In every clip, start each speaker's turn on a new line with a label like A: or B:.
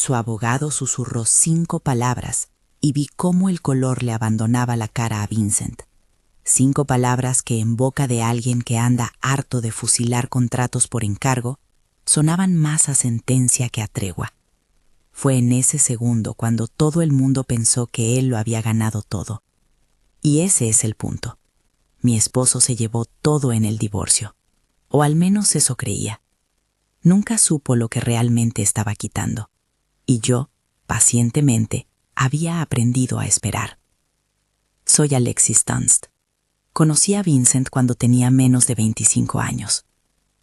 A: Su abogado susurró 5 palabras y vi cómo el color le abandonaba la cara a Vincent. 5 palabras que en boca de alguien que anda harto de fusilar contratos por encargo, sonaban más a sentencia que a tregua. Fue en ese segundo cuando todo el mundo pensó que él lo había ganado todo. Y ese es el punto. Mi esposo se llevó todo en el divorcio, o al menos eso creía. Nunca supo lo que realmente estaba quitando, y yo, pacientemente, había aprendido a esperar. Soy Alexis Dunst. Conocí a Vincent cuando tenía menos de 25 años.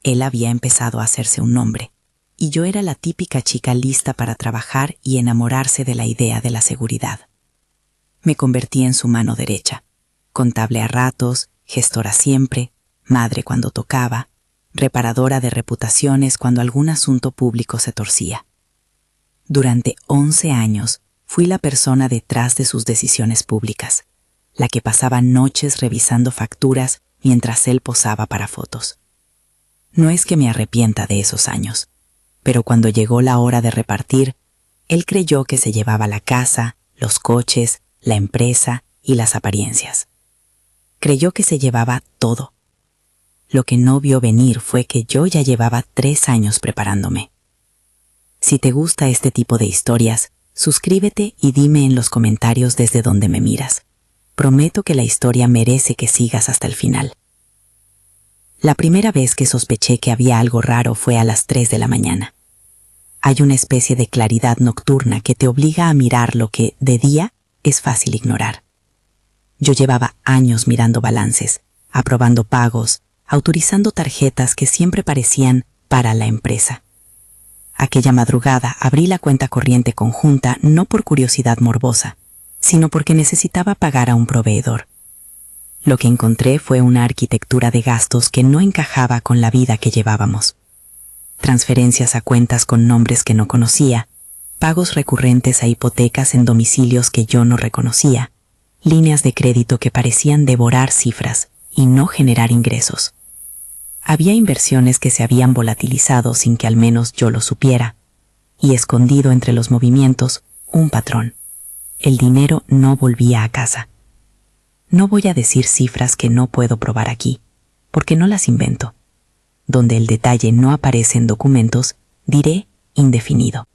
A: Él había empezado a hacerse un nombre, y yo era la típica chica lista para trabajar y enamorarse de la idea de la seguridad. Me convertí en su mano derecha, contable a ratos, gestora siempre, madre cuando tocaba, reparadora de reputaciones cuando algún asunto público se torcía. Durante 11 años fui la persona detrás de sus decisiones públicas, la que pasaba noches revisando facturas mientras él posaba para fotos. No es que me arrepienta de esos años, pero cuando llegó la hora de repartir, él creyó que se llevaba la casa, los coches, la empresa y las apariencias. Creyó que se llevaba todo. Lo que no vio venir fue que yo ya llevaba 3 años preparándome. Si te gusta este tipo de historias, suscríbete y dime en los comentarios desde donde me miras. Prometo que la historia merece que sigas hasta el final. La primera vez que sospeché que había algo raro fue a las 3 de la mañana. Hay una especie de claridad nocturna que te obliga a mirar lo que, de día, es fácil ignorar. Yo llevaba años mirando balances, aprobando pagos, autorizando tarjetas que siempre parecían para la empresa. Aquella madrugada abrí la cuenta corriente conjunta no por curiosidad morbosa, sino porque necesitaba pagar a un proveedor. Lo que encontré fue una arquitectura de gastos que no encajaba con la vida que llevábamos. Transferencias a cuentas con nombres que no conocía, pagos recurrentes a hipotecas en domicilios que yo no reconocía, líneas de crédito que parecían devorar cifras y no generar ingresos. Había inversiones que se habían volatilizado sin que al menos yo lo supiera, y escondido entre los movimientos, un patrón. El dinero no volvía a casa. No voy a decir cifras que no puedo probar aquí, porque no las invento. Donde el detalle no aparece en documentos, diré indefinido.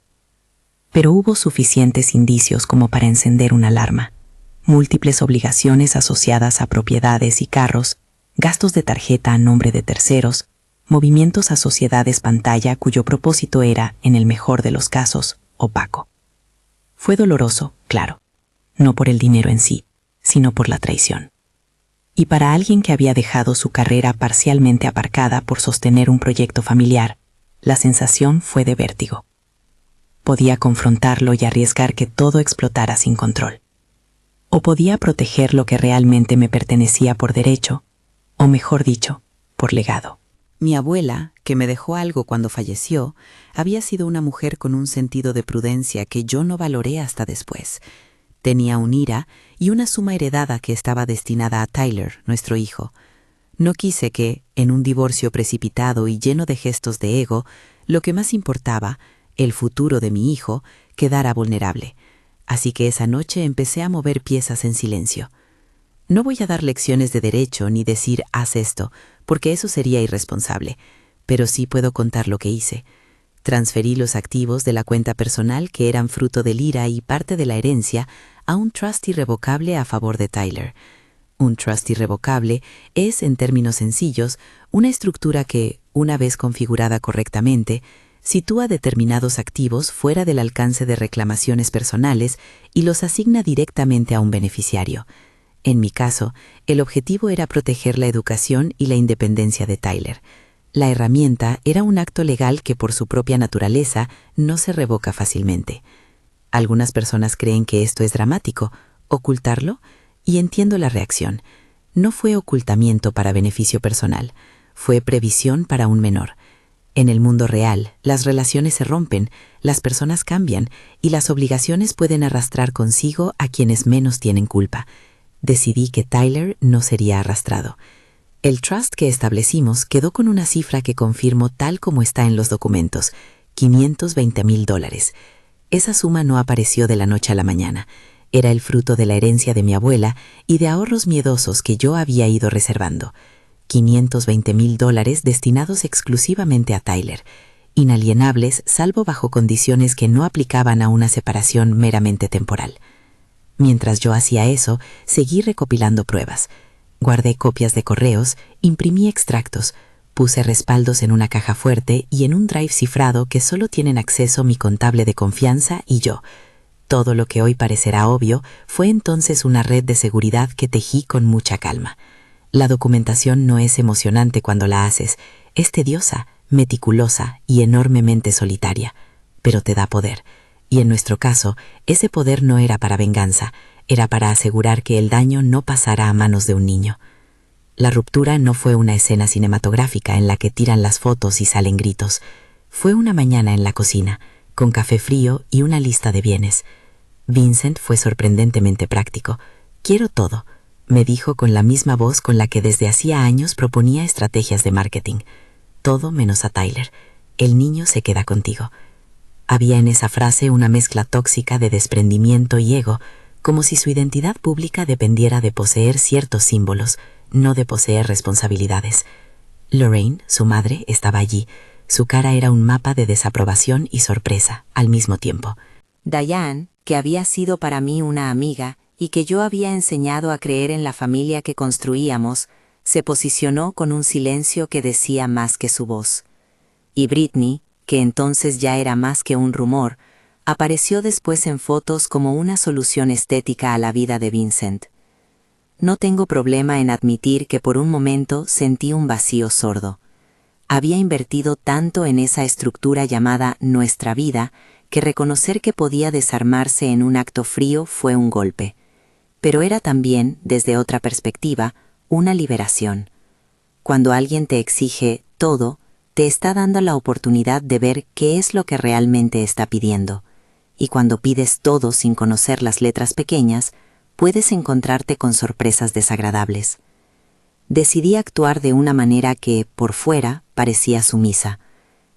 A: Pero hubo suficientes indicios como para encender una alarma. Múltiples obligaciones asociadas a propiedades y carros, gastos de tarjeta a nombre de terceros, movimientos a sociedades pantalla cuyo propósito era, en el mejor de los casos, opaco. Fue doloroso, claro, no por el dinero en sí, sino por la traición. Y para alguien que había dejado su carrera parcialmente aparcada por sostener un proyecto familiar, la sensación fue de vértigo. Podía confrontarlo y arriesgar que todo explotara sin control. O podía proteger lo que realmente me pertenecía por derecho, o mejor dicho, por legado. Mi abuela, que me dejó algo cuando falleció, había sido una mujer con un sentido de prudencia que yo no valoré hasta después. Tenía un IRA y una suma heredada que estaba destinada a Tyler, nuestro hijo. No quise que, en un divorcio precipitado y lleno de gestos de ego, lo que más importaba, el futuro de mi hijo, quedara vulnerable. Así que esa noche empecé a mover piezas en silencio. No voy a dar lecciones de derecho ni decir haz esto, porque eso sería irresponsable, pero sí puedo contar lo que hice. Transferí los activos de la cuenta personal que eran fruto del IRA y parte de la herencia a un trust irrevocable a favor de Tyler. Un trust irrevocable es, en términos sencillos, una estructura que, una vez configurada correctamente, sitúa determinados activos fuera del alcance de reclamaciones personales y los asigna directamente a un beneficiario. En mi caso, el objetivo era proteger la educación y la independencia de Tyler. La herramienta era un acto legal que por su propia naturaleza no se revoca fácilmente. Algunas personas creen que esto es dramático, ocultarlo, y entiendo la reacción. No fue ocultamiento para beneficio personal, fue previsión para un menor. En el mundo real, las relaciones se rompen, las personas cambian y las obligaciones pueden arrastrar consigo a quienes menos tienen culpa. Decidí que Tyler no sería arrastrado. El trust que establecimos quedó con una cifra que confirmo tal como está en los documentos, $520,000. Esa suma no apareció de la noche a la mañana. Era el fruto de la herencia de mi abuela y de ahorros miedosos que yo había ido reservando. $520,000 destinados exclusivamente a Tyler, inalienables salvo bajo condiciones que no aplicaban a una separación meramente temporal. Mientras yo hacía eso, seguí recopilando pruebas. Guardé copias de correos, imprimí extractos, puse respaldos en una caja fuerte y en un drive cifrado que solo tienen acceso mi contable de confianza y yo. Todo lo que hoy parecerá obvio fue entonces una red de seguridad que tejí con mucha calma. La documentación no es emocionante cuando la haces, es tediosa, meticulosa y enormemente solitaria, pero te da poder. Y en nuestro caso, ese poder no era para venganza, era para asegurar que el daño no pasara a manos de un niño. La ruptura no fue una escena cinematográfica en la que tiran las fotos y salen gritos. Fue una mañana en la cocina, con café frío y una lista de bienes. Vincent fue sorprendentemente práctico. «Quiero todo», me dijo con la misma voz con la que desde hacía años proponía estrategias de marketing. «Todo menos a Tyler. El niño se queda contigo». Había en esa frase una mezcla tóxica de desprendimiento y ego, como si su identidad pública dependiera de poseer ciertos símbolos, no de poseer responsabilidades. Lorraine, su madre, estaba allí. Su cara era un mapa de desaprobación y sorpresa, al mismo tiempo.
B: Diane, que había sido para mí una amiga y que yo había enseñado a creer en la familia que construíamos, se posicionó con un silencio que decía más que su voz. Y Britney, que entonces ya era más que un rumor, apareció después en fotos como una solución estética a la vida de Vincent. No tengo problema en admitir que por un momento sentí un vacío sordo. Había invertido tanto en esa estructura llamada nuestra vida que reconocer que podía desarmarse en un acto frío fue un golpe. Pero era también, desde otra perspectiva, una liberación. Cuando alguien te exige todo, te está dando la oportunidad de ver qué es lo que realmente está pidiendo. Y cuando pides todo sin conocer las letras pequeñas, puedes encontrarte con sorpresas desagradables. Decidí actuar de una manera que, por fuera, parecía sumisa.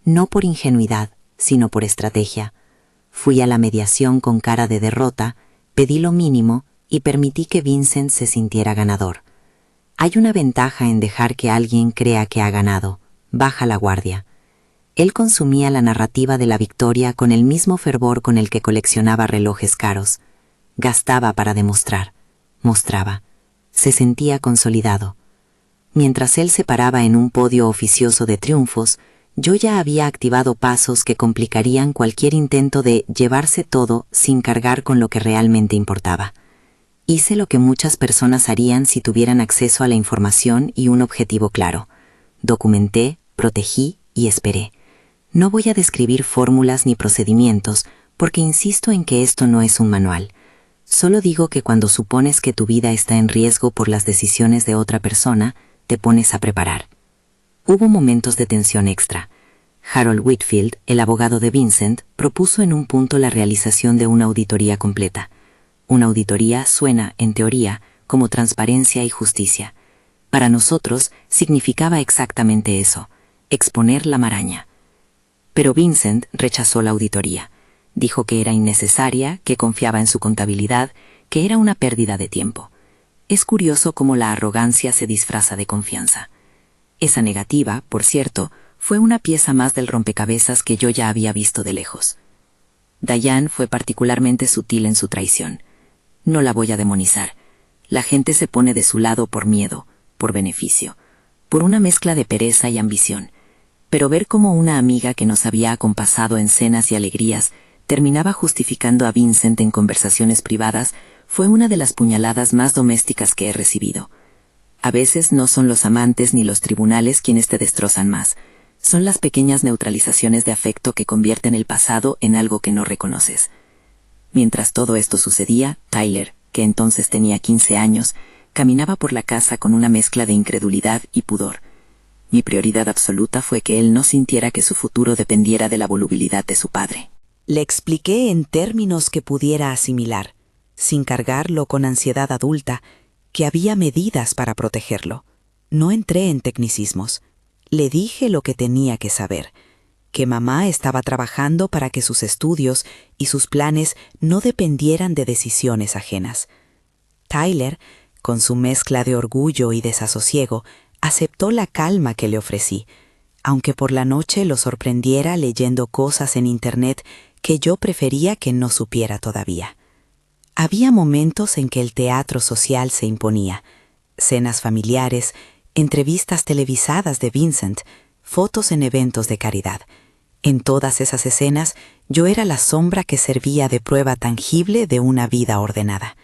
B: No por ingenuidad, sino por estrategia. Fui a la mediación con cara de derrota, pedí lo mínimo y permití que Vincent se sintiera ganador. Hay una ventaja en dejar que alguien crea que ha ganado. Baja la guardia. Él consumía la narrativa de la victoria con el mismo fervor con el que coleccionaba relojes caros. Gastaba para demostrar. Mostraba. Se sentía consolidado. Mientras él se paraba en un podio oficioso de triunfos, yo ya había activado pasos que complicarían cualquier intento de llevarse todo sin cargar con lo que realmente importaba. Hice lo que muchas personas harían si tuvieran acceso a la información y un objetivo claro. Documenté, protegí y esperé. No voy a describir fórmulas ni procedimientos, porque insisto en que esto no es un manual. Solo digo que cuando supones que tu vida está en riesgo por las decisiones de otra persona, te pones a preparar. Hubo momentos de tensión extra. Harold Whitfield, el abogado de Vincent, propuso en un punto la realización de una auditoría completa. Una auditoría suena, en teoría, como transparencia y justicia. Para nosotros significaba exactamente eso, exponer la maraña. Pero Vincent rechazó la auditoría. Dijo que era innecesaria, que confiaba en su contabilidad, que era una pérdida de tiempo. Es curioso cómo la arrogancia se disfraza de confianza. Esa negativa, por cierto, fue una pieza más del rompecabezas que yo ya había visto de lejos. Diane fue particularmente sutil en su traición. No la voy a demonizar. La gente se pone de su lado por miedo, por beneficio, por una mezcla de pereza y ambición. Pero ver cómo una amiga que nos había acompasado en cenas y alegrías terminaba justificando a Vincent en conversaciones privadas fue una de las puñaladas más domésticas que he recibido. A veces no son los amantes ni los tribunales quienes te destrozan más. Son las pequeñas neutralizaciones de afecto que convierten el pasado en algo que no reconoces. Mientras todo esto sucedía, Tyler, que entonces tenía 15 años, caminaba por la casa con una mezcla de incredulidad y pudor. Mi prioridad absoluta fue que él no sintiera que su futuro dependiera de la volubilidad de su padre.
A: Le expliqué en términos que pudiera asimilar, sin cargarlo con ansiedad adulta, que había medidas para protegerlo. No entré en tecnicismos. Le dije lo que tenía que saber. que mamá estaba trabajando para que sus estudios y sus planes no dependieran de decisiones ajenas. Tyler, con su mezcla de orgullo y desasosiego, aceptó la calma que le ofrecí, aunque por la noche lo sorprendiera leyendo cosas en Internet que yo prefería que no supiera todavía. Había momentos en que el teatro social se imponía, cenas familiares, entrevistas televisadas de Vincent, fotos en eventos de caridad. En todas esas escenas, yo era la sombra que servía de prueba tangible de una vida ordenada.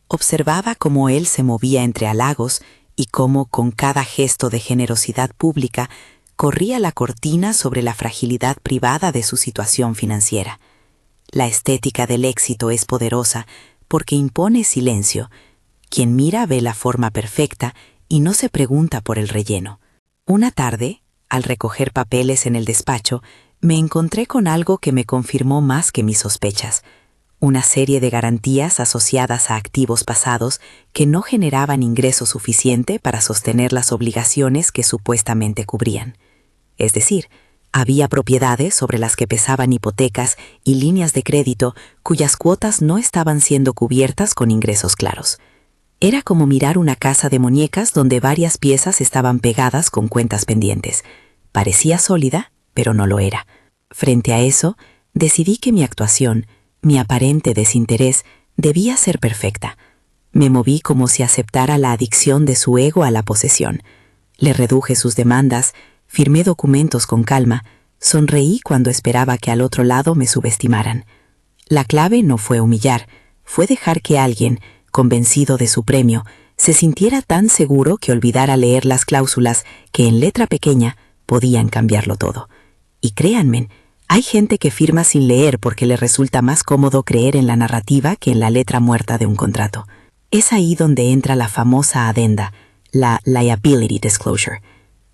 A: Observaba cómo él se movía entre halagos y cómo, con cada gesto de generosidad pública, corría la cortina sobre la fragilidad privada de su situación financiera. La estética del éxito es poderosa porque impone silencio. Quien mira ve la forma perfecta y no se pregunta por el relleno. Una tarde, al recoger papeles en el despacho, me encontré con algo que me confirmó más que mis sospechas. Una serie de garantías asociadas a activos pasados que no generaban ingreso suficiente para sostener las obligaciones que supuestamente cubrían. Es decir, había propiedades sobre las que pesaban hipotecas y líneas de crédito cuyas cuotas no estaban siendo cubiertas con ingresos claros. Era como mirar una casa de muñecas donde varias piezas estaban pegadas con cuentas pendientes. Parecía sólida, pero no lo era. Frente a eso, decidí que mi actuación, mi aparente desinterés, debía ser perfecta. Me moví como si aceptara la adicción de su ego a la posesión. Le reduje sus demandas, firmé documentos con calma, sonreí cuando esperaba que al otro lado me subestimaran. La clave no fue humillar, fue dejar que alguien, convencido de su premio, se sintiera tan seguro que olvidara leer las cláusulas que en letra pequeña podían cambiarlo todo. Y créanme, hay gente que firma sin leer porque le resulta más cómodo creer en la narrativa que en la letra muerta de un contrato. Es ahí donde entra la famosa adenda, la liability disclosure.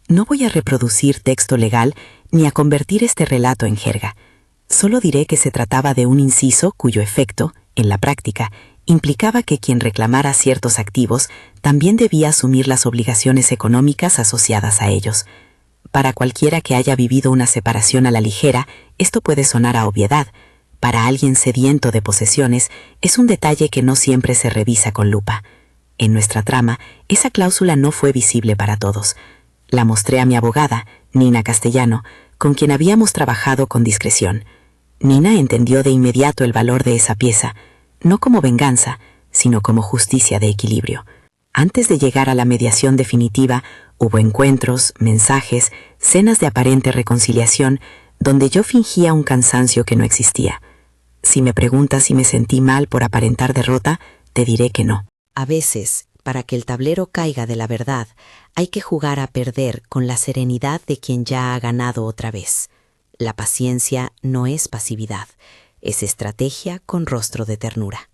A: No voy a reproducir texto legal ni a convertir este relato en jerga. Solo diré que se trataba de un inciso cuyo efecto, en la práctica, implicaba que quien reclamara ciertos activos también debía asumir las obligaciones económicas asociadas a ellos. Para cualquiera que haya vivido una separación a la ligera, esto puede sonar a obviedad. Para alguien sediento de posesiones, es un detalle que no siempre se revisa con lupa. En nuestra trama, esa cláusula no fue visible para todos. La mostré a mi abogada, Nina Castellano, con quien habíamos trabajado con discreción. Nina entendió de inmediato el valor de esa pieza, no como venganza, sino como justicia de equilibrio. Antes de llegar a la mediación definitiva, hubo encuentros, mensajes, cenas de aparente reconciliación, donde yo fingía un cansancio que no existía. Si me preguntas si me sentí mal por aparentar derrota, te diré que no.
B: A veces, para que el tablero caiga de la verdad, hay que jugar a perder con la serenidad de quien ya ha ganado otra vez. La paciencia no es pasividad, es estrategia con rostro de ternura.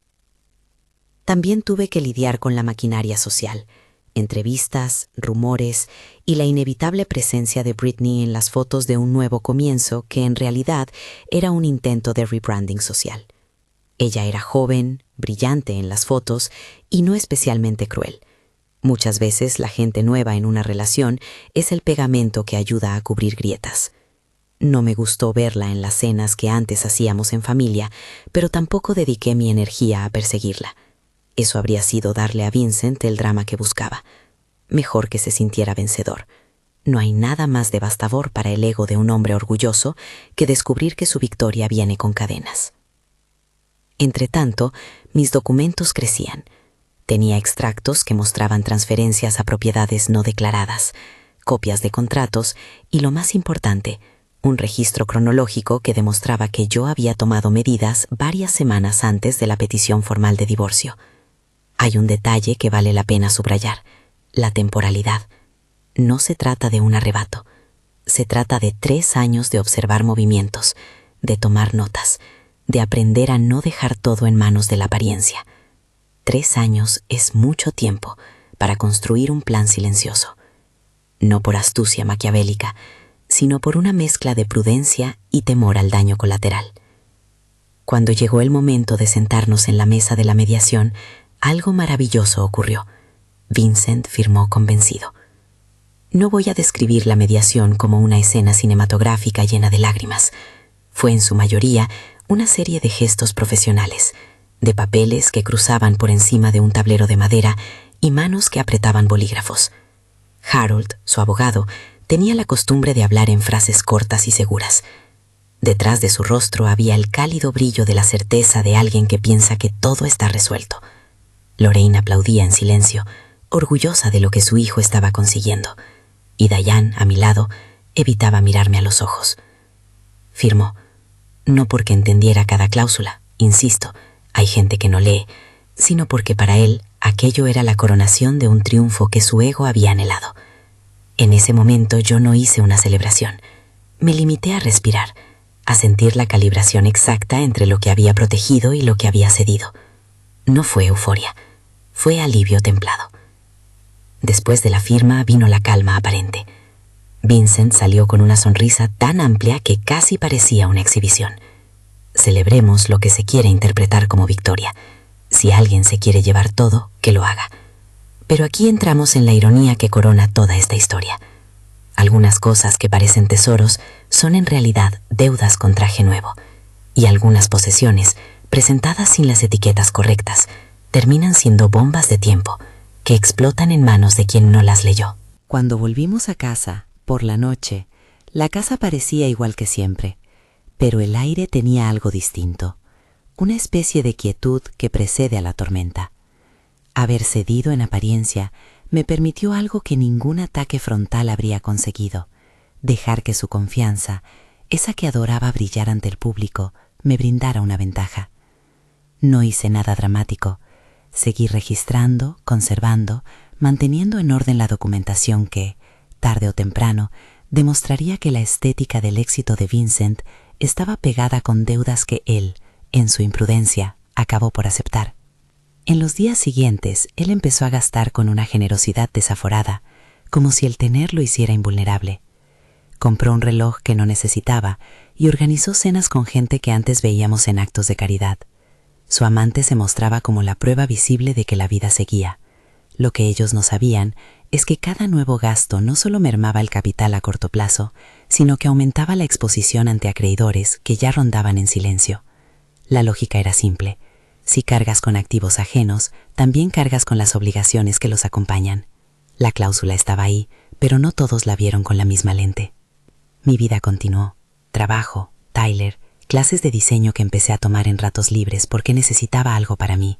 B: También tuve que lidiar con la maquinaria social, entrevistas, rumores y la inevitable presencia de Britney en las fotos de un nuevo comienzo que en realidad era un intento de rebranding social. Ella era joven, brillante en las fotos y no especialmente cruel. Muchas veces la gente nueva en una relación es el pegamento que ayuda a cubrir grietas. No me gustó verla en las cenas que antes hacíamos en familia, pero tampoco dediqué mi energía a perseguirla. Eso habría sido darle a Vincent el drama que buscaba. Mejor que se sintiera vencedor. No hay nada más devastador para el ego de un hombre orgulloso que descubrir que su victoria viene con cadenas. Entretanto, mis documentos crecían. Tenía extractos que mostraban transferencias a propiedades no declaradas, copias de contratos y, lo más importante, un registro cronológico que demostraba que yo había tomado medidas varias semanas antes de la petición formal de divorcio. Hay un detalle que vale la pena subrayar: la temporalidad. No se trata de un arrebato. Se trata de 3 años de observar movimientos, de tomar notas, de aprender a no dejar todo en manos de la apariencia. 3 años es mucho tiempo para construir un plan silencioso. No por astucia maquiavélica, sino por una mezcla de prudencia y temor al daño colateral. Cuando llegó el momento de sentarnos en la mesa de la mediación, algo maravilloso ocurrió. Vincent firmó convencido. No voy a describir la mediación como una escena cinematográfica llena de lágrimas. Fue en su mayoría una serie de gestos profesionales, de papeles que cruzaban por encima de un tablero de madera y manos que apretaban bolígrafos. Harold, su abogado, tenía la costumbre de hablar en frases cortas y seguras. Detrás de su rostro había el cálido brillo de la certeza de alguien que piensa que todo está resuelto. Lorraine aplaudía en silencio, orgullosa de lo que su hijo estaba consiguiendo, y Diane, a mi lado, evitaba mirarme a los ojos. Firmó, no porque entendiera cada cláusula, insisto, hay gente que no lee, sino porque para él aquello era la coronación de un triunfo que su ego había anhelado. En ese momento yo no hice una celebración. Me limité a respirar, a sentir la calibración exacta entre lo que había protegido y lo que había cedido. No fue euforia, fue alivio templado. Después de la firma vino la calma aparente. Vincent salió con una sonrisa tan amplia que casi parecía una exhibición. Celebremos lo que se quiere interpretar como victoria. Si alguien se quiere llevar todo, que lo haga. Pero aquí entramos en la ironía que corona toda esta historia. Algunas cosas que parecen tesoros son en realidad deudas con traje nuevo, y algunas posesiones, presentadas sin las etiquetas correctas, terminan siendo bombas de tiempo que explotan en manos de quien no las leyó.
A: Cuando volvimos a casa, por la noche, la casa parecía igual que siempre, pero el aire tenía algo distinto, una especie de quietud que precede a la tormenta. Haber cedido en apariencia me permitió algo que ningún ataque frontal habría conseguido, dejar que su confianza, esa que adoraba brillar ante el público, me brindara una ventaja. No hice nada dramático. Seguí registrando, conservando, manteniendo en orden la documentación que, tarde o temprano, demostraría que la estética del éxito de Vincent estaba pegada con deudas que él, en su imprudencia, acabó por aceptar. En los días siguientes, él empezó a gastar con una generosidad desaforada, como si el tener lo hiciera invulnerable. Compró un reloj que no necesitaba y organizó cenas con gente que antes veíamos en actos de caridad. Su amante se mostraba como la prueba visible de que la vida seguía. Lo que ellos no sabían es que cada nuevo gasto no solo mermaba el capital a corto plazo, sino que aumentaba la exposición ante acreedores que ya rondaban en silencio. La lógica era simple. Si cargas con activos ajenos, también cargas con las obligaciones que los acompañan. La cláusula estaba ahí, pero no todos la vieron con la misma lente. Mi vida continuó. Trabajo, Tyler, clases de diseño que empecé a tomar en ratos libres porque necesitaba algo para mí.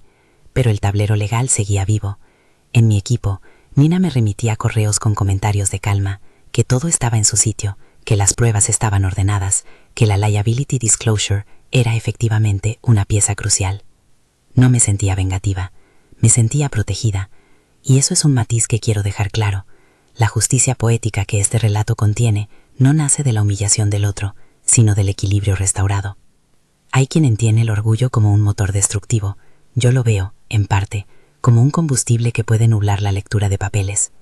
A: Pero el tablero legal seguía vivo. En mi equipo, Nina me remitía correos con comentarios de calma, que todo estaba en su sitio, que las pruebas estaban ordenadas, que la liability disclosure era efectivamente una pieza crucial. No me sentía vengativa, me sentía protegida, y eso es un matiz que quiero dejar claro. La justicia poética que este relato contiene no nace de la humillación del otro, sino del equilibrio restaurado. Hay quien entiende el orgullo como un motor destructivo. Yo lo veo, en parte, como un combustible que puede nublar la lectura de papeles.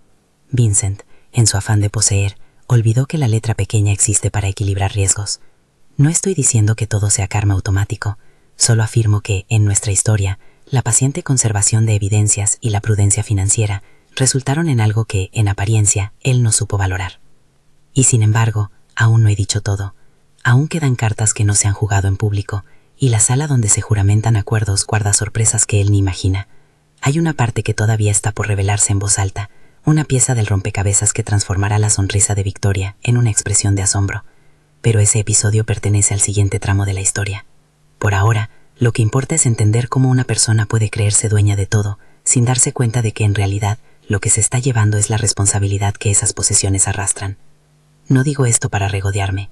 A: Vincent, en su afán de poseer, olvidó que la letra pequeña existe para equilibrar riesgos. No estoy diciendo que todo sea karma automático, solo afirmo que, en nuestra historia, la paciente conservación de evidencias y la prudencia financiera resultaron en algo que, en apariencia, él no supo valorar. Y sin embargo, aún no he dicho todo. Aún quedan cartas que no se han jugado en público, y la sala donde se juramentan acuerdos guarda sorpresas que él ni imagina. Hay una parte que todavía está por revelarse en voz alta, una pieza del rompecabezas que transformará la sonrisa de Victoria en una expresión de asombro. Pero ese episodio pertenece al siguiente tramo de la historia. Por ahora, lo que importa es entender cómo una persona puede creerse dueña de todo, sin darse cuenta de que en realidad lo que se está llevando es la responsabilidad que esas posesiones arrastran. No digo esto para regodearme.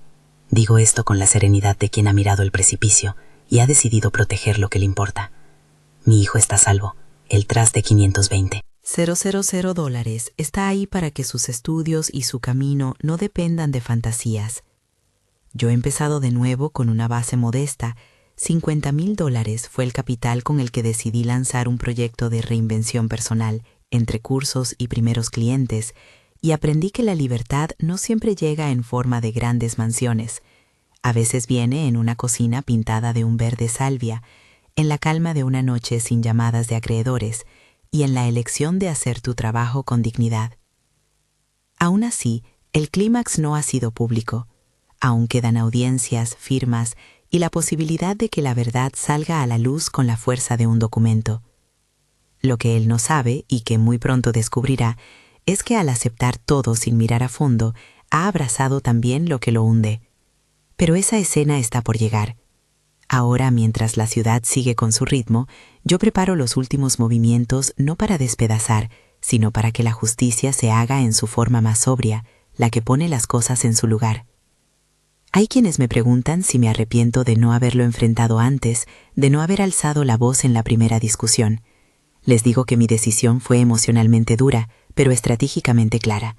A: Digo esto con la serenidad de quien ha mirado el precipicio y ha decidido proteger lo que le importa. Mi hijo está a salvo. El trust de 520.
C: $000 está ahí para que sus estudios y su camino no dependan de fantasías. Yo he empezado de nuevo con una base modesta. $50,000 fue el capital con el que decidí lanzar un proyecto de reinvención personal entre cursos y primeros clientes, y aprendí que la libertad no siempre llega en forma de grandes mansiones. A veces viene en una cocina pintada de un verde salvia, en la calma de una noche sin llamadas de acreedores y en la elección de hacer tu trabajo con dignidad. Aún así, el clímax no ha sido público. Aún quedan audiencias, firmas y la posibilidad de que la verdad salga a la luz con la fuerza de un documento. Lo que él no sabe, y que muy pronto descubrirá, es que al aceptar todo sin mirar a fondo, ha abrazado también lo que lo hunde. Pero esa escena está por llegar. Ahora, mientras la ciudad sigue con su ritmo, yo preparo los últimos movimientos no para despedazar, sino para que la justicia se haga en su forma más sobria, la que pone las cosas en su lugar. Hay quienes me preguntan si me arrepiento de no haberlo enfrentado antes, de no haber alzado la voz en la primera discusión. Les digo que mi decisión fue emocionalmente dura, pero estratégicamente clara.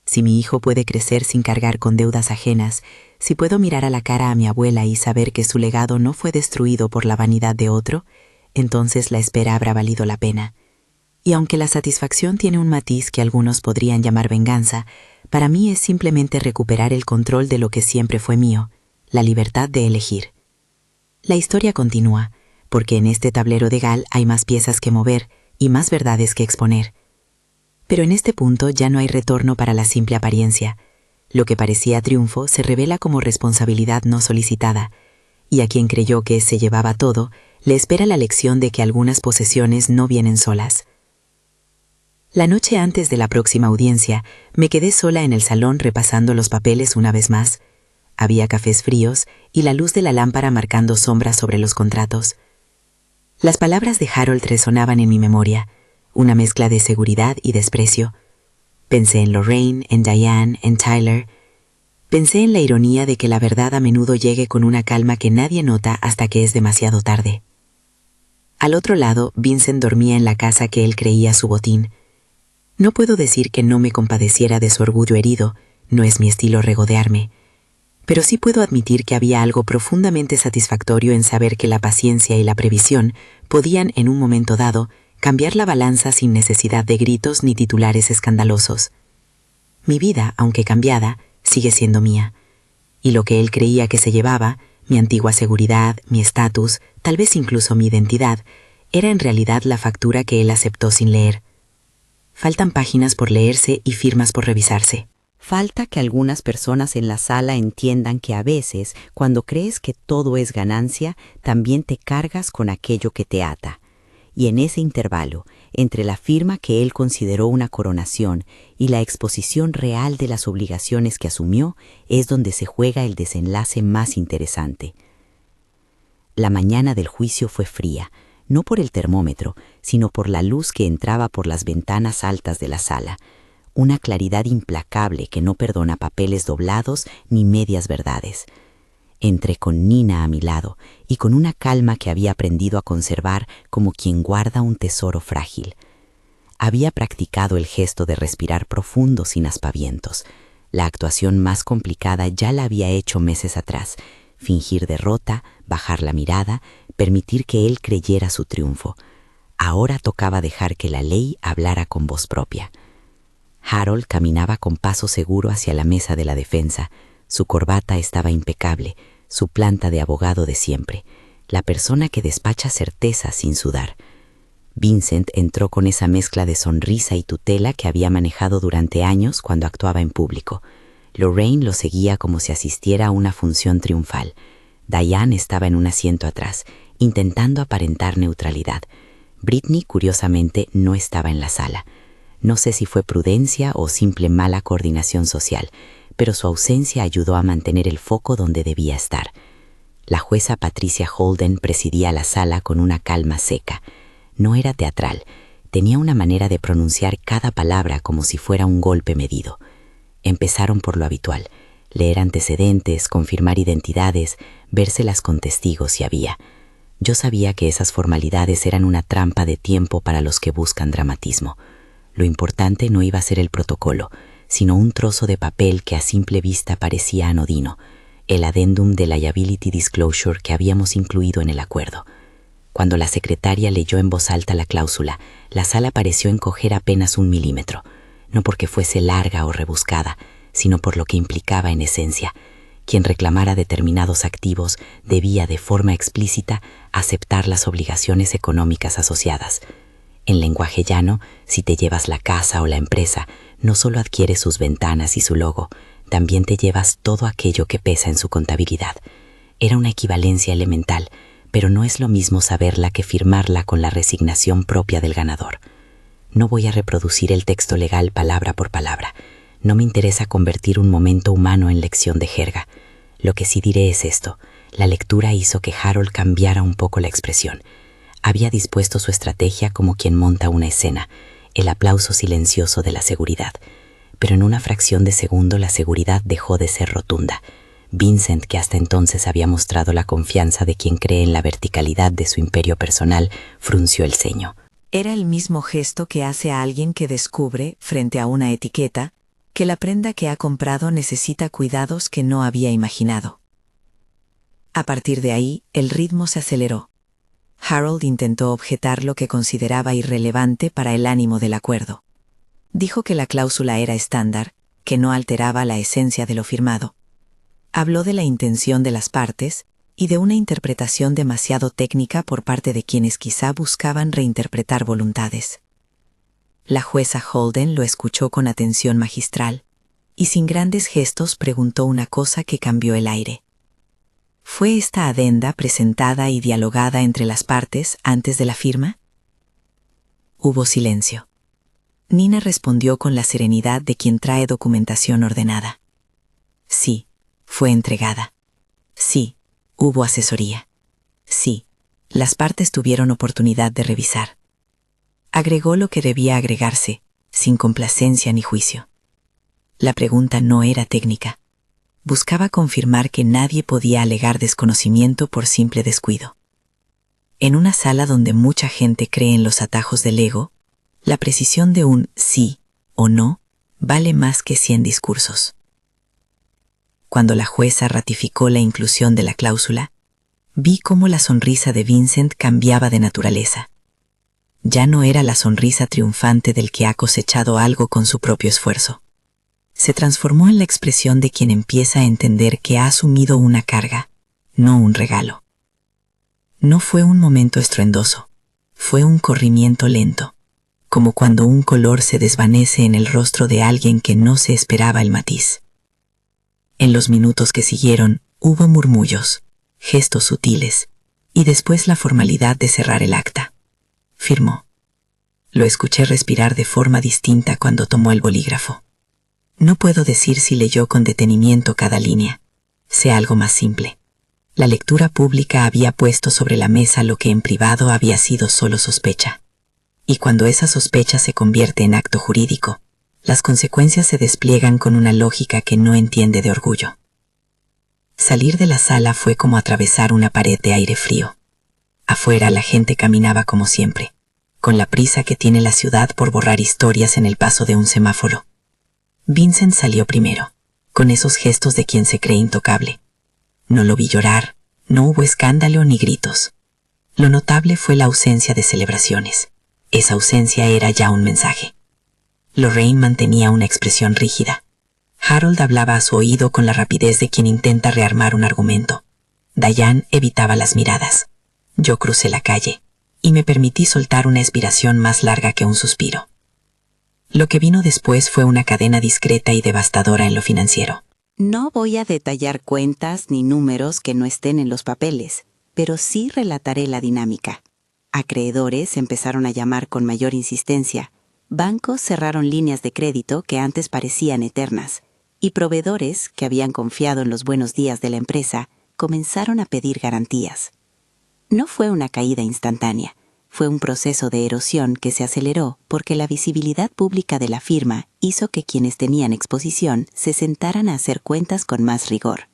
C: Si mi hijo puede crecer sin cargar con deudas ajenas, si puedo mirar a la cara a mi abuela y saber que su legado no fue destruido por la vanidad de otro, entonces la espera habrá valido la pena. Y aunque la satisfacción tiene un matiz que algunos podrían llamar venganza, para mí es simplemente recuperar el control de lo que siempre fue mío, la libertad de elegir. La historia continúa, porque en este tablero de Gal hay más piezas que mover y más verdades que exponer. Pero en este punto ya no hay retorno para la simple apariencia. Lo que parecía triunfo se revela como responsabilidad no solicitada, y a quien creyó que se llevaba todo, le espera la lección de que algunas posesiones no vienen solas. La noche antes de la próxima audiencia, me quedé sola en el salón repasando los papeles una vez más. Había cafés fríos y la luz de la lámpara marcando sombras sobre los contratos. Las palabras de Harold resonaban en mi memoria, una mezcla de seguridad y desprecio. Pensé en Lorraine, en Diane, en Tyler. Pensé en la ironía de que la verdad a menudo llegue con una calma que nadie nota hasta que es demasiado tarde. Al otro lado, Vincent dormía en la casa que él creía su botín. No puedo decir que no me compadeciera de su orgullo herido, no es mi estilo regodearme, pero sí puedo admitir que había algo profundamente satisfactorio en saber que la paciencia y la previsión podían, en un momento dado, cambiar la balanza sin necesidad de gritos ni titulares escandalosos. Mi vida, aunque cambiada, sigue siendo mía, y lo que él creía que se llevaba, mi antigua seguridad, mi estatus, tal vez incluso mi identidad, era en realidad la factura que él aceptó sin leer. Faltan páginas por leerse y firmas por revisarse.
B: Falta que algunas personas en la sala entiendan que a veces, cuando crees que todo es ganancia, también te cargas con aquello que te ata. Y en ese intervalo, entre la firma que él consideró una coronación y la exposición real de las obligaciones que asumió, es donde se juega el desenlace más interesante. La mañana del juicio fue fría, no por el termómetro, sino por la luz que entraba por las ventanas altas de la sala, una claridad implacable que no perdona papeles doblados ni medias verdades. Entré con Nina a mi lado y con una calma que había aprendido a conservar como quien guarda un tesoro frágil. Había practicado el gesto de respirar profundo sin aspavientos. La actuación más complicada ya la había hecho meses atrás: fingir derrota, bajar la mirada, permitir que él creyera su triunfo. Ahora tocaba dejar que la ley hablara con voz propia. Harold caminaba con paso seguro hacia la mesa de la defensa. Su corbata estaba impecable, su planta de abogado de siempre, la persona que despacha certeza sin sudar. Vincent entró con esa mezcla de sonrisa y tutela que había manejado durante años cuando actuaba en público. Lorraine lo seguía como si asistiera a una función triunfal. Diane estaba en un asiento atrás, intentando aparentar neutralidad. Brittany, curiosamente, no estaba en la sala. No sé si fue prudencia o simple mala coordinación social, pero su ausencia ayudó a mantener el foco donde debía estar. La jueza Patricia Holden presidía la sala con una calma seca. No era teatral, tenía una manera de pronunciar cada palabra como si fuera un golpe medido. Empezaron por lo habitual: leer antecedentes, confirmar identidades, vérselas con testigos si había. Yo sabía que esas formalidades eran una trampa de tiempo para los que buscan dramatismo. Lo importante no iba a ser el protocolo, sino un trozo de papel que a simple vista parecía anodino, el addendum de liability disclosure que habíamos incluido en el acuerdo. Cuando la secretaria leyó en voz alta la cláusula, la sala pareció encoger apenas 1 milímetro, no porque fuese larga o rebuscada, sino por lo que implicaba en esencia. Quien reclamara determinados activos debía de forma explícita aceptar las obligaciones económicas asociadas.
C: En lenguaje llano, si te llevas la casa o la empresa, no solo adquieres sus ventanas y su logo, también te llevas todo aquello que pesa en su contabilidad. Era una equivalencia elemental, pero no es lo mismo saberla que firmarla con la resignación propia del ganador. No voy a reproducir el texto legal palabra por palabra. No me interesa convertir un momento humano en lección de jerga. Lo que sí diré es esto: la lectura hizo que Harold cambiara un poco la expresión. Había dispuesto su estrategia como quien monta una escena, el aplauso silencioso de la seguridad. Pero en una fracción de segundo la seguridad dejó de ser rotunda. Vincent, que hasta entonces había mostrado la confianza de quien cree en la verticalidad de su imperio personal, frunció el ceño.
D: Era el mismo gesto que hace a alguien que descubre, frente a una etiqueta, que la prenda que ha comprado necesita cuidados que no había imaginado. A partir de ahí, el ritmo se aceleró. Harold intentó objetar lo que consideraba irrelevante para el ánimo del acuerdo. Dijo que la cláusula era estándar, que no alteraba la esencia de lo firmado. Habló de la intención de las partes y de una interpretación demasiado técnica por parte de quienes quizá buscaban reinterpretar voluntades. La jueza Holden lo escuchó con atención magistral y sin grandes gestos preguntó una cosa que cambió el aire. ¿Fue esta adenda presentada y dialogada entre las partes antes de la firma? Hubo silencio. Nina respondió con la serenidad de quien trae documentación ordenada. Sí, fue entregada. Sí, hubo asesoría. Sí, las partes tuvieron oportunidad de revisar. Agregó lo que debía agregarse, sin complacencia ni juicio. La pregunta no era técnica. Buscaba confirmar que nadie podía alegar desconocimiento por simple descuido. En una sala donde mucha gente cree en los atajos del ego, la precisión de un sí o no vale más que 100 discursos. Cuando la jueza ratificó la inclusión de la cláusula, vi cómo la sonrisa de Vincent cambiaba de naturaleza. Ya no era la sonrisa triunfante del que ha cosechado algo con su propio esfuerzo. Se transformó en la expresión de quien empieza a entender que ha asumido una carga, no un regalo. No fue un momento estruendoso, fue un corrimiento lento, como cuando un color se desvanece en el rostro de alguien que no se esperaba el matiz. En los minutos que siguieron hubo murmullos, gestos sutiles, y después la formalidad de cerrar el acta. Firmó. Lo escuché respirar de forma distinta cuando tomó el bolígrafo. No puedo decir si leyó con detenimiento cada línea. Sé algo más simple. La lectura pública había puesto sobre la mesa lo que en privado había sido solo sospecha. Y cuando esa sospecha se convierte en acto jurídico, las consecuencias se despliegan con una lógica que no entiende de orgullo. Salir de la sala fue como atravesar una pared de aire frío. Afuera la gente caminaba como siempre, con la prisa que tiene la ciudad por borrar historias en el paso de un semáforo. Vincent salió primero, con esos gestos de quien se cree intocable. No lo vi llorar, no hubo escándalo ni gritos. Lo notable fue la ausencia de celebraciones. Esa ausencia era ya un mensaje. Lorraine mantenía una expresión rígida. Harold hablaba a su oído con la rapidez de quien intenta rearmar un argumento. Diane evitaba las miradas. Yo crucé la calle, y me permití soltar una expiración más larga que un suspiro. Lo que vino después fue una cadena discreta y devastadora en lo financiero.
B: No voy a detallar cuentas ni números que no estén en los papeles, pero sí relataré la dinámica. Acreedores empezaron a llamar con mayor insistencia, bancos cerraron líneas de crédito que antes parecían eternas, y proveedores, que habían confiado en los buenos días de la empresa, comenzaron a pedir garantías. No fue una caída instantánea, fue un proceso de erosión que se aceleró porque la visibilidad pública de la firma hizo que quienes tenían exposición se sentaran a hacer cuentas con más rigor.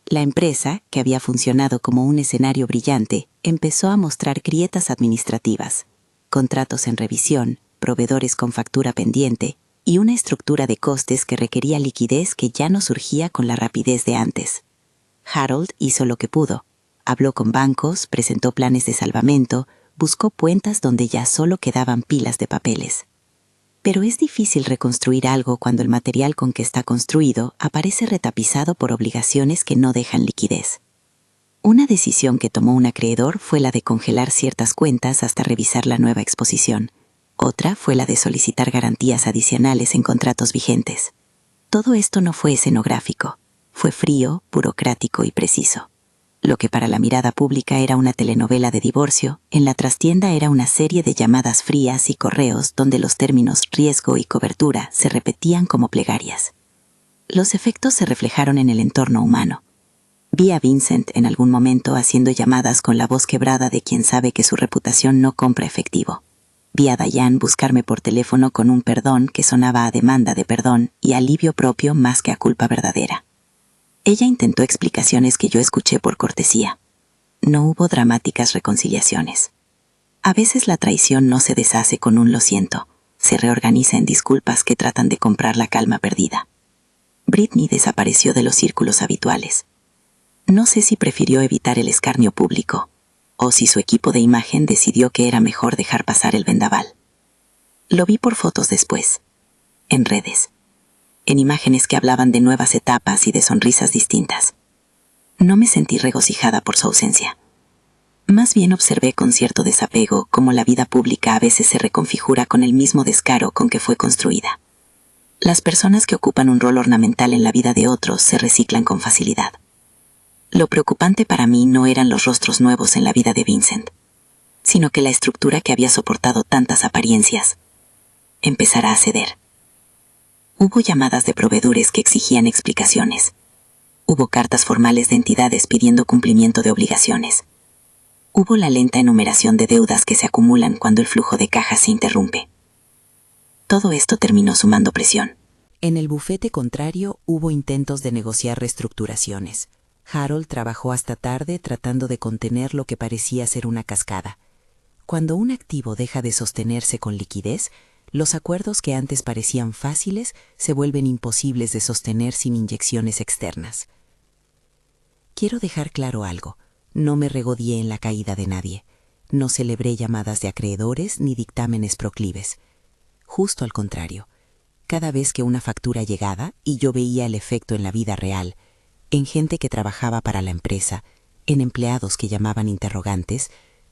B: La empresa, que había funcionado como un escenario brillante, empezó a mostrar grietas administrativas, contratos en revisión, proveedores con factura pendiente y una estructura de costes que requería liquidez que ya no surgía con la rapidez de antes. Harold hizo lo que pudo. Habló con bancos, presentó planes de salvamento, buscó cuentas donde ya solo quedaban pilas de papeles. Pero es difícil reconstruir algo cuando el material con que está construido aparece retapizado por obligaciones que no dejan liquidez. Una decisión que tomó un acreedor fue la de congelar ciertas cuentas hasta revisar la nueva exposición. Otra fue la de solicitar garantías adicionales en contratos vigentes. Todo esto no fue escenográfico, fue frío, burocrático y preciso. Lo que para la mirada pública era una telenovela de divorcio, en la trastienda era una serie de llamadas frías y correos donde los términos riesgo y cobertura se repetían como plegarias. Los efectos se reflejaron en el entorno humano. Vi a Vincent en algún momento haciendo llamadas con la voz quebrada de quien sabe que su reputación no compra efectivo. Vi a Diane buscarme por teléfono con un perdón que sonaba a demanda de perdón y alivio propio más que a culpa verdadera. Ella intentó explicaciones que yo escuché por cortesía. No hubo dramáticas reconciliaciones. A veces la traición no se deshace con un lo siento, se reorganiza en disculpas que tratan de comprar la calma perdida. Britney desapareció de los círculos habituales. No sé si prefirió evitar el escarnio público, o si su equipo de imagen decidió que era mejor dejar pasar el vendaval. Lo vi por fotos después, en redes, en imágenes que hablaban de nuevas etapas y de sonrisas distintas. No me sentí regocijada por su ausencia. Más bien observé con cierto desapego cómo la vida pública a veces se reconfigura con el mismo descaro con que fue construida. Las personas que ocupan un rol ornamental en la vida de otros se reciclan con facilidad. Lo preocupante para mí no eran los rostros nuevos en la vida de Vincent, sino que la estructura que había soportado tantas apariencias empezara a ceder. Hubo llamadas de proveedores que exigían explicaciones. Hubo cartas formales de entidades pidiendo cumplimiento de obligaciones. Hubo la lenta enumeración de deudas que se acumulan cuando el flujo de caja se interrumpe. Todo esto terminó sumando presión.
A: En el bufete contrario hubo intentos de negociar reestructuraciones. Harold trabajó hasta tarde tratando de contener lo que parecía ser una cascada. Cuando un activo deja de sostenerse con liquidez, los acuerdos que antes parecían fáciles se vuelven imposibles de sostener sin inyecciones externas. Quiero dejar claro algo. No me regodeé en la caída de nadie. No celebré llamadas de acreedores ni dictámenes proclives. Justo al contrario. Cada vez que una factura llegaba y yo veía el efecto en la vida real, en gente que trabajaba para la empresa, en empleados que llamaban interrogantes,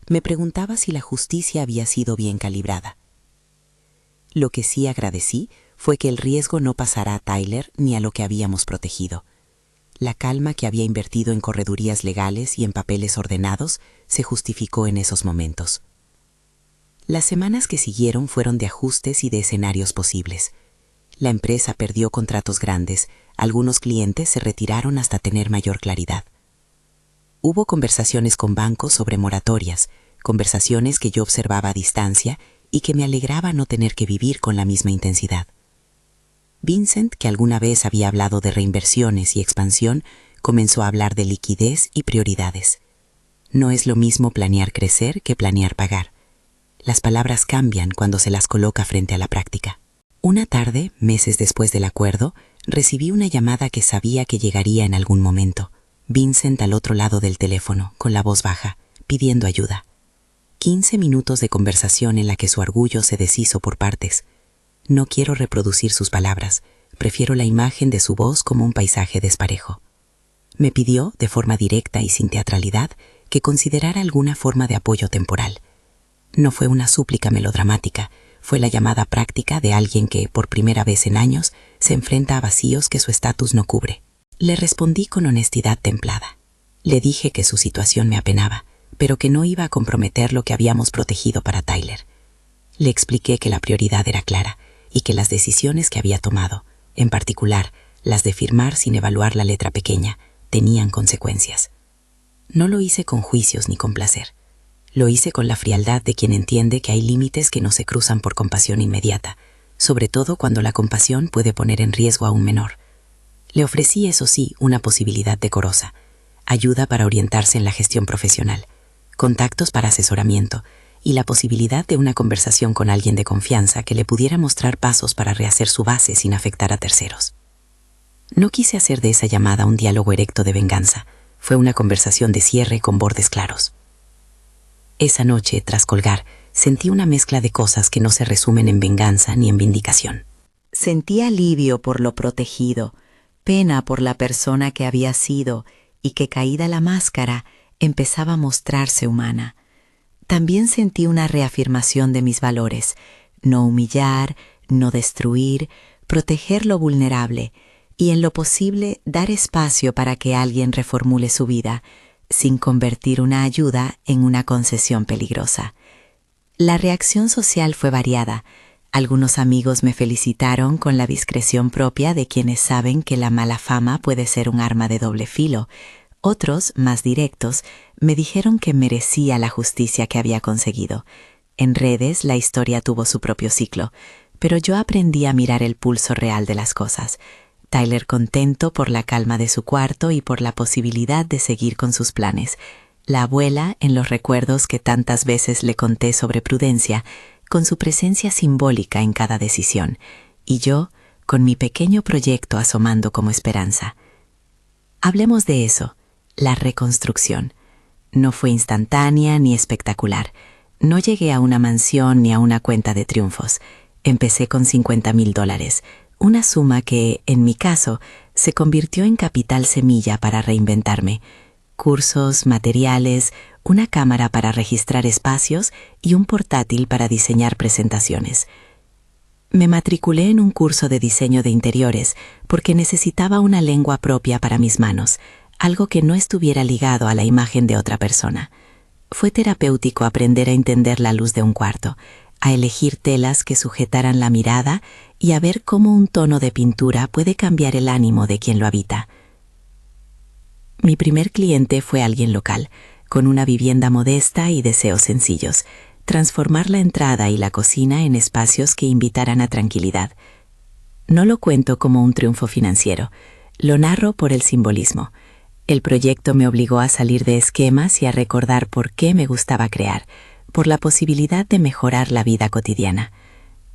A: me preguntaba si la justicia había sido bien calibrada. Lo que sí agradecí fue que el riesgo no pasara a Tyler ni a lo que habíamos protegido. La calma que había invertido en corredurías legales y en papeles ordenados se justificó en esos momentos. Las semanas que siguieron fueron de ajustes y de escenarios posibles. La empresa perdió contratos grandes, algunos clientes se retiraron hasta tener mayor claridad. Hubo conversaciones con bancos sobre moratorias, conversaciones que yo observaba a distancia y que me alegraba no tener que vivir con la misma intensidad. Vincent, que alguna vez había hablado de reinversiones y expansión, comenzó a hablar de liquidez y prioridades. No es lo mismo planear crecer que planear pagar. Las palabras cambian cuando se las coloca frente a la práctica. Una tarde, meses después del acuerdo, recibí una llamada que sabía que llegaría en algún momento. Vincent al otro lado del teléfono, con la voz baja, pidiendo ayuda. 15 minutos de conversación en la que su orgullo se deshizo por partes. No quiero reproducir sus palabras, prefiero la imagen de su voz como un paisaje desparejo. Me pidió, de forma directa y sin teatralidad, que considerara alguna forma de apoyo temporal. No fue una súplica melodramática, fue la llamada práctica de alguien que, por primera vez en años, se enfrenta a vacíos que su estatus no cubre. Le respondí con honestidad templada. Le dije que su situación me apenaba, pero que no iba a comprometer lo que habíamos protegido para Tyler. Le expliqué que la prioridad era clara y que las decisiones que había tomado, en particular las de firmar sin evaluar la letra pequeña, tenían consecuencias. No lo hice con juicios ni con placer. Lo hice con la frialdad de quien entiende que hay límites que no se cruzan por compasión inmediata, sobre todo cuando la compasión puede poner en riesgo a un menor. Le ofrecí, eso sí, una posibilidad decorosa: ayuda para orientarse en la gestión profesional, contactos para asesoramiento y la posibilidad de una conversación con alguien de confianza que le pudiera mostrar pasos para rehacer su base sin afectar a terceros. No quise hacer de esa llamada un diálogo erecto de venganza. Fue una conversación de cierre con bordes claros. Esa noche, tras colgar, sentí una mezcla de cosas que no se resumen en venganza ni en vindicación.
C: Sentí alivio por lo protegido, pena por la persona que había sido y que, caída la máscara, empezaba a mostrarse humana. También sentí una reafirmación de mis valores: no humillar, no destruir, proteger lo vulnerable y en lo posible dar espacio para que alguien reformule su vida, sin convertir una ayuda en una concesión peligrosa. La reacción social fue variada. Algunos amigos me felicitaron con la discreción propia de quienes saben que la mala fama puede ser un arma de doble filo. Otros, más directos, me dijeron que merecía la justicia que había conseguido. En redes la historia tuvo su propio ciclo, pero yo aprendí a mirar el pulso real de las cosas. Tyler contento por la calma de su cuarto y por la posibilidad de seguir con sus planes. La abuela en los recuerdos que tantas veces le conté sobre prudencia, con su presencia simbólica en cada decisión, y yo con mi pequeño proyecto asomando como esperanza. Hablemos de eso, la reconstrucción. No fue instantánea ni espectacular. No llegué a una mansión ni a una cuenta de triunfos. Empecé con $50,000, una suma que, en mi caso, se convirtió en capital semilla para reinventarme. Cursos, materiales, una cámara para registrar espacios y un portátil para diseñar presentaciones. Me matriculé en un curso de diseño de interiores porque necesitaba una lengua propia para mis manos, algo que no estuviera ligado a la imagen de otra persona. Fue terapéutico aprender a entender la luz de un cuarto, a elegir telas que sujetaran la mirada y a ver cómo un tono de pintura puede cambiar el ánimo de quien lo habita. Mi primer cliente fue alguien local, con una vivienda modesta y deseos sencillos: transformar la entrada y la cocina en espacios que invitaran a tranquilidad. No lo cuento como un triunfo financiero, lo narro por el simbolismo. El proyecto me obligó a salir de esquemas y a recordar por qué me gustaba crear, por la posibilidad de mejorar la vida cotidiana.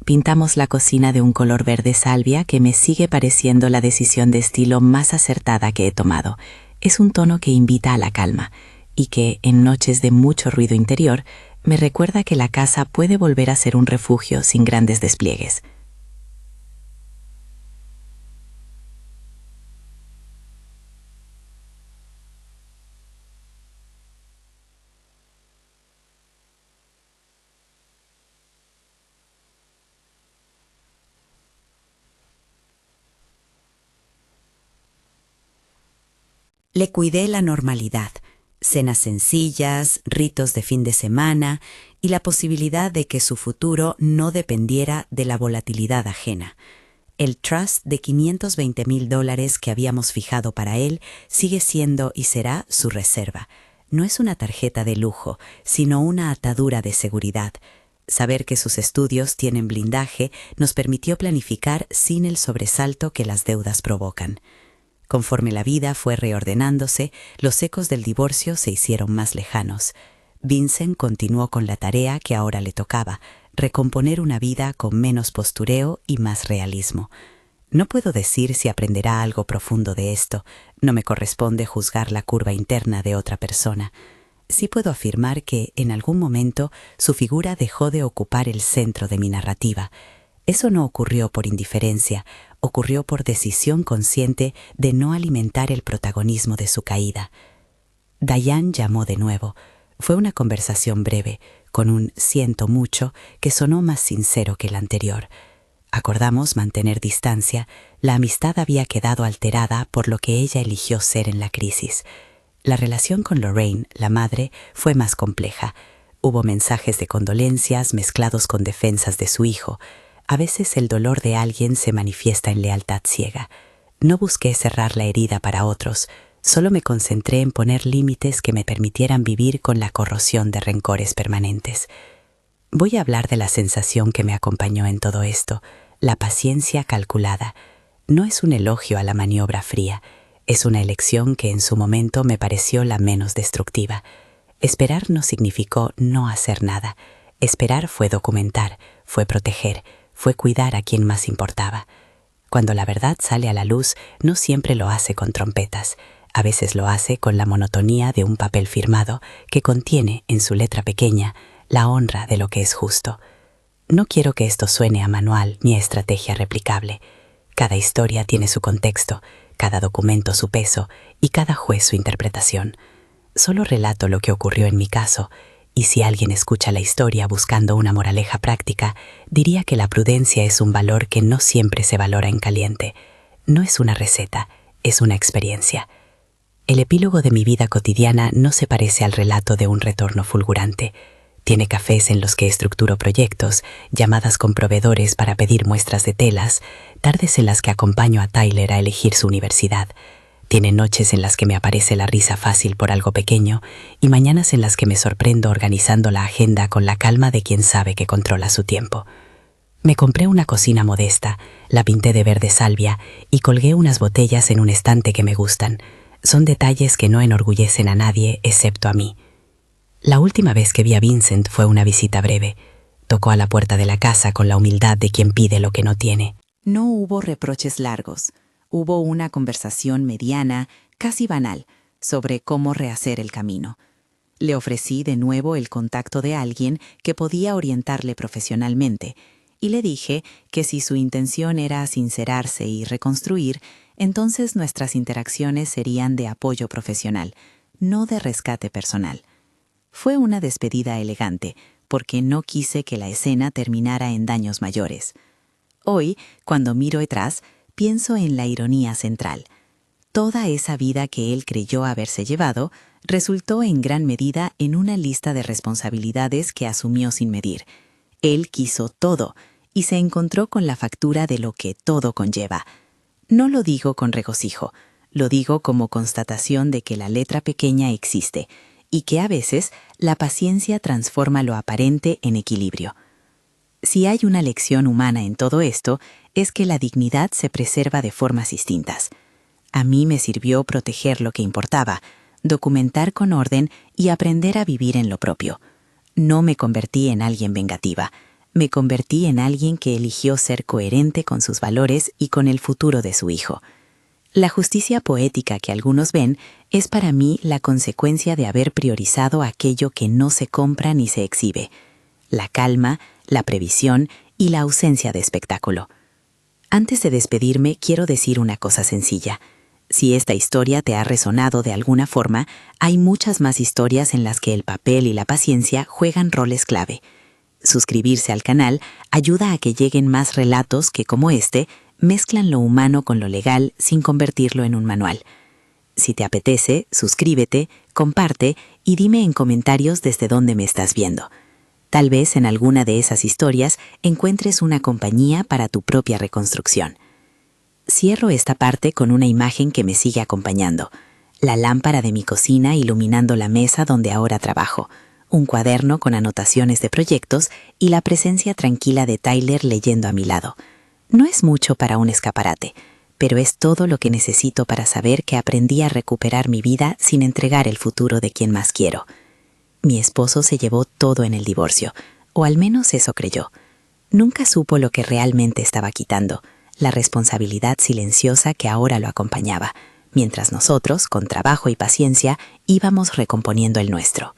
C: Pintamos la cocina de un color verde salvia que me sigue pareciendo la decisión de estilo más acertada que he tomado. Es un tono que invita a la calma y que, en noches de mucho ruido interior, me recuerda que la casa puede volver a ser un refugio sin grandes despliegues.
A: Le cuidé la normalidad, cenas sencillas, ritos de fin de semana y la posibilidad de que su futuro no dependiera de la volatilidad ajena. El trust de $520,000 que habíamos fijado para él sigue siendo y será su reserva. No es una tarjeta de lujo, sino una atadura de seguridad. Saber que sus estudios tienen blindaje nos permitió planificar sin el sobresalto que las deudas provocan. Conforme la vida fue reordenándose, los ecos del divorcio se hicieron más lejanos. Vincent continuó con la tarea que ahora le tocaba: recomponer una vida con menos postureo y más realismo. No puedo decir si aprenderá algo profundo de esto, no me corresponde juzgar la curva interna de otra persona. Sí puedo afirmar que, en algún momento, su figura dejó de ocupar el centro de mi narrativa. Eso no ocurrió por indiferencia, ocurrió por decisión consciente de no alimentar el protagonismo de su caída. Diane llamó de nuevo. Fue una conversación breve, con un siento mucho que sonó más sincero que el anterior. Acordamos mantener distancia. La amistad había quedado alterada por lo que ella eligió ser en la crisis. La relación con Lorraine, la madre, fue más compleja. Hubo mensajes de condolencias mezclados con defensas de su hijo. A veces el dolor de alguien se manifiesta en lealtad ciega. No busqué cerrar la herida para otros, solo me concentré en poner límites que me permitieran vivir con la corrosión de rencores permanentes. Voy a hablar de la sensación que me acompañó en todo esto, la paciencia calculada. No es un elogio a la maniobra fría, es una elección que en su momento me pareció la menos destructiva. Esperar no significó no hacer nada. Esperar fue documentar, fue proteger, fue cuidar a quien más importaba. Cuando la verdad sale a la luz, no siempre lo hace con trompetas. A veces lo hace con la monotonía de un papel firmado que contiene, en su letra pequeña, la honra de lo que es justo. No quiero que esto suene a manual ni a estrategia replicable. Cada historia tiene su contexto, cada documento su peso y cada juez su interpretación. Solo relato lo que ocurrió en mi caso, y si alguien escucha la historia buscando una moraleja práctica, diría que la prudencia es un valor que no siempre se valora en caliente. No es una receta, es una experiencia. El epílogo de mi vida cotidiana no se parece al relato de un retorno fulgurante. Tiene cafés en los que estructuro proyectos, llamadas con proveedores para pedir muestras de telas, tardes en las que acompaño a Tyler a elegir su universidad. Tiene noches en las que me aparece la risa fácil por algo pequeño y mañanas en las que me sorprendo organizando la agenda con la calma de quien sabe que controla su tiempo. Me compré una cocina modesta, la pinté de verde salvia y colgué unas botellas en un estante que me gustan. Son detalles que no enorgullecen a nadie excepto a mí. La última vez que vi a Vincent fue una visita breve. Tocó a la puerta de la casa con la humildad de quien pide lo que no tiene.
C: No hubo reproches largos. Hubo una conversación mediana, casi banal, sobre cómo rehacer el camino. Le ofrecí de nuevo el contacto de alguien que podía orientarle profesionalmente, y le dije que si su intención era sincerarse y reconstruir, entonces nuestras interacciones serían de apoyo profesional, no de rescate personal. Fue una despedida elegante, porque no quise que la escena terminara en daños mayores. Hoy, cuando miro atrás, pienso en la ironía central. Toda esa vida que él creyó haberse llevado resultó en gran medida en una lista de responsabilidades que asumió sin medir. Él quiso todo y se encontró con la factura de lo que todo conlleva. No lo digo con regocijo, lo digo como constatación de que la letra pequeña existe y que a veces la paciencia transforma lo aparente en equilibrio. Si hay una lección humana en todo esto, es que la dignidad se preserva de formas distintas. A mí me sirvió proteger lo que importaba, documentar con orden y aprender a vivir en lo propio. No me convertí en alguien vengativa, me convertí en alguien que eligió ser coherente con sus valores y con el futuro de su hijo. La justicia poética que algunos ven es para mí la consecuencia de haber priorizado aquello que no se compra ni se exhibe: la calma, la previsión y la ausencia de espectáculo. Antes de despedirme, quiero decir una cosa sencilla. Si esta historia te ha resonado de alguna forma, hay muchas más historias en las que el papel y la paciencia juegan roles clave. Suscribirse al canal ayuda a que lleguen más relatos que, como este, mezclan lo humano con lo legal sin convertirlo en un manual. Si te apetece, suscríbete, comparte y dime en comentarios desde dónde me estás viendo. Tal vez en alguna de esas historias encuentres una compañía para tu propia reconstrucción. Cierro esta parte con una imagen que me sigue acompañando: la lámpara de mi cocina iluminando la mesa donde ahora trabajo, un cuaderno con anotaciones de proyectos y la presencia tranquila de Tyler leyendo a mi lado. No es mucho para un escaparate, pero es todo lo que necesito para saber que aprendí a recuperar mi vida sin entregar el futuro de quien más quiero. Mi esposo se llevó todo en el divorcio, o al menos eso creyó. Nunca supo lo que realmente estaba quitando, la responsabilidad silenciosa que ahora lo acompañaba, mientras nosotros, con trabajo y paciencia, íbamos recomponiendo el nuestro.